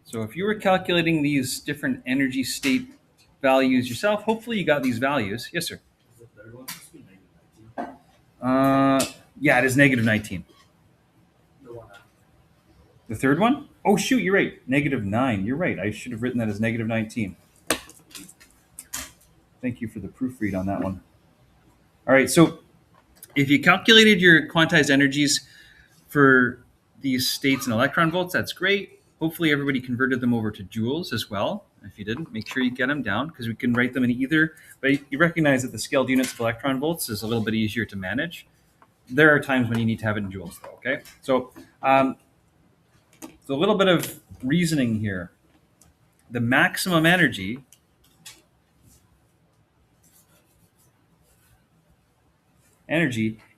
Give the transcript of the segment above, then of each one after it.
So if you were calculating these different energy state values yourself, hopefully you got these values. Yes, sir. Is the third one supposed to be -19? Yeah, it is -19. The one after. The third one? Oh, shoot, you're right. -9. You're right. I should have written that as -19. Thank you for the proofread on that one. All right, so if you calculated your quantized energies for these states in electron volts, that's great. Hopefully everybody converted them over to joules as well. If you didn't, make sure you get them down because we can write them in either. But you recognize that the scaled units of electron volts is a little bit easier to manage. There are times when you need to have it in joules, though, okay? So a little bit of reasoning here. The maximum energy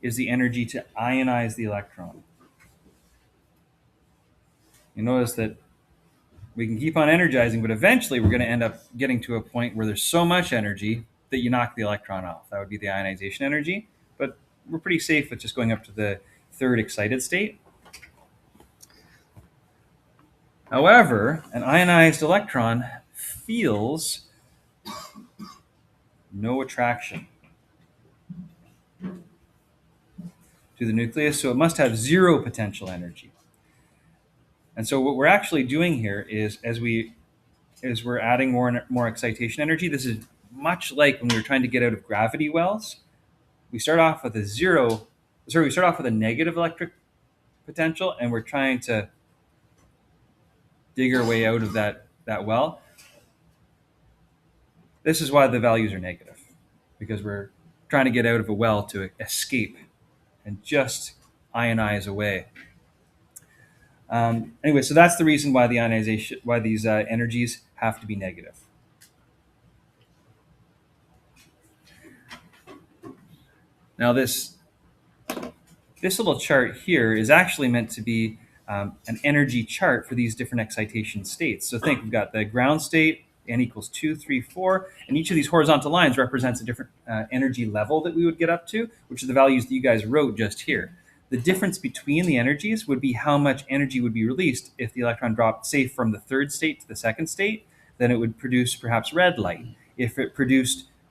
is the energy to ionize the electron. You notice that we can keep on energizing, but eventually we're going to end up getting to a point where there's so much energy that you knock the electron off. That would be the ionization energy, but we're pretty safe with just going up to the third excited state. However, an ionized electron feels no attraction to the nucleus, so it must have zero potential energy. And so what we're actually doing here is as we're adding more excitation energy, this is much like when we were trying to get out of gravity wells. We start off with a negative electric potential, and we're trying to dig our way out of that well. This is why the values are negative, because we're trying to get out of a well to escape and just ionize away. Anyway, so that's the reason why these energies have to be negative. Now this little chart here is actually meant to be an energy chart for these different excitation states. So think we've got the ground state, n equals 2, 3, 4, and each of these horizontal lines represents a different energy level that we would get up to, which are the values that you guys wrote just here. The difference between the energies would be how much energy would be released if the electron dropped, say, from the third state to the second state. Then it would produce perhaps red light. If it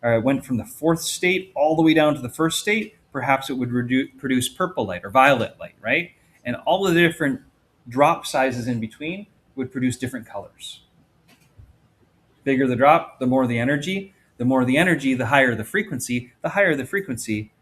went from the fourth state all the way down to the first state, perhaps it would produce purple light or violet light, right? And all of the different drop sizes in between would produce different colors. Bigger the drop, the more the energy. The more the energy, the higher the frequency. The higher the frequency,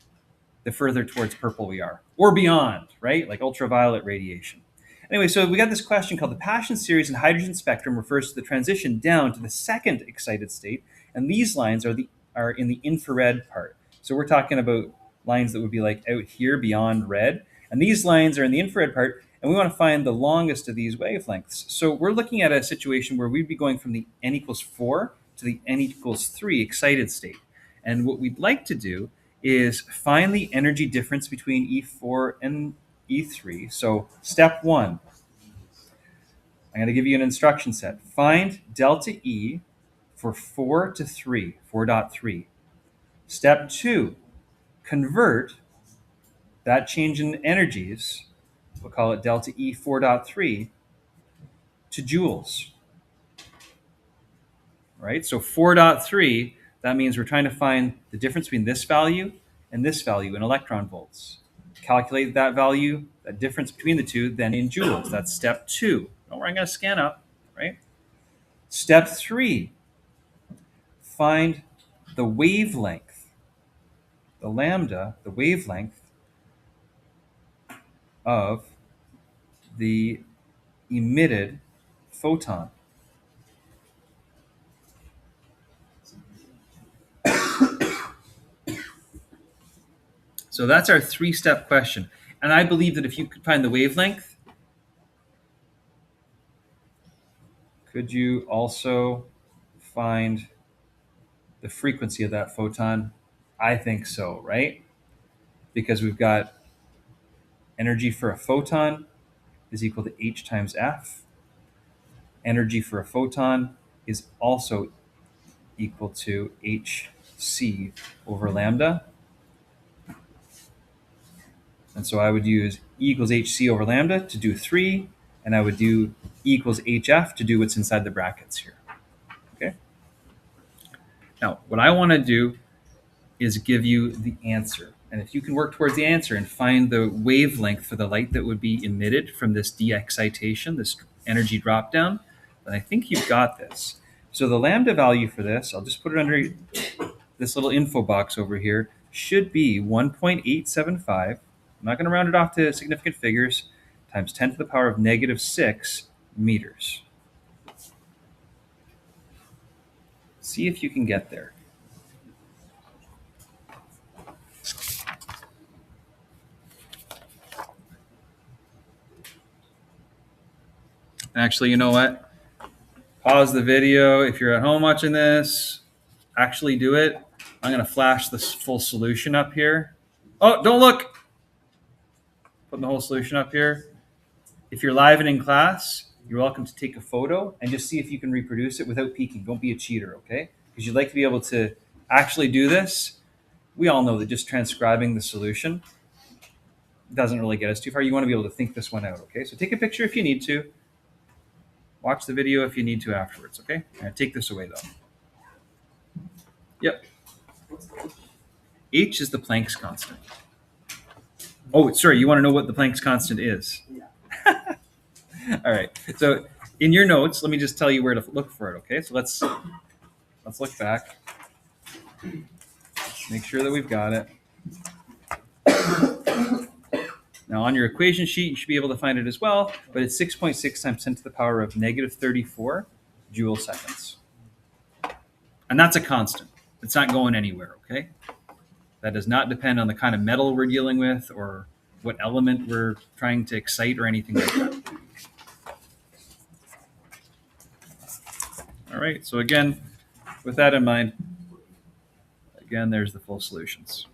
the further towards purple we are, or beyond, right? Like ultraviolet radiation. Anyway, so we got this question called the Paschen series in hydrogen spectrum refers to the transition down to the second excited state, and these lines are in the infrared part. So we're talking about lines that would be like out here beyond red, and these lines are in the infrared part, and we want to find the longest of these wavelengths. So we're looking at a situation where we'd be going from the n equals 4 to the n equals 3 excited state. And what we'd like to do is find the energy difference between E4 and E3. So step 1, I'm going to give you an instruction set. Find delta E for 4 to 3, 4.3. Step 2, convert that change in energies, we'll call it delta E 4.3, to joules. Right? So 4.3, that means we're trying to find the difference between this value and this value in electron volts. Calculate that value, that difference between the two, then in joules. That's step 2. Don't worry, I'm going to scan up, right? Step 3, find the wavelength, the lambda, the wavelength of the emitted photon. So that's our 3-step question. And I believe that if you could find the wavelength, could you also find the frequency of that photon? I think so, right? Because we've got energy for a photon is equal to h times f. Energy for a photon is also equal to hc over lambda. And so I would use E equals hc over lambda to do 3, and I would do E equals HF to do what's inside the brackets here. Okay. Now, what I want to do is give you the answer. And if you can work towards the answer and find the wavelength for the light that would be emitted from this de-excitation, this energy drop down, then I think you've got this. So the lambda value for this, I'll just put it under this little info box over here, should be 1.875. I'm not going to round it off to significant figures, times 10 to the power of negative 6 meters. See if you can get there. Actually, you know what? Pause the video. If you're at home watching this, actually do it. I'm going to flash this full solution up here. Oh, don't look. Putting the whole solution up here. If you're live and in class, you're welcome to take a photo and just see if you can reproduce it without peeking. Don't be a cheater, okay? Because you'd like to be able to actually do this. We all know that just transcribing the solution doesn't really get us too far. You want to be able to think this one out, okay? So take a picture if you need to. Watch the video if you need to afterwards, okay? All right, take this away, though. Yep. H is the Planck's constant. Oh, sorry, you want to know what the Planck's constant is? Yeah. All right. So in your notes, let me just tell you where to look for it, okay? So let's look back. Make sure that we've got it. Now on your equation sheet, you should be able to find it as well, but it's 6.6 times 10 to the power of negative 34 joule seconds. And that's a constant. It's not going anywhere, okay? That does not depend on the kind of metal we're dealing with or what element we're trying to excite or anything like that. All right, so again, with that in mind, again, there's the full solutions.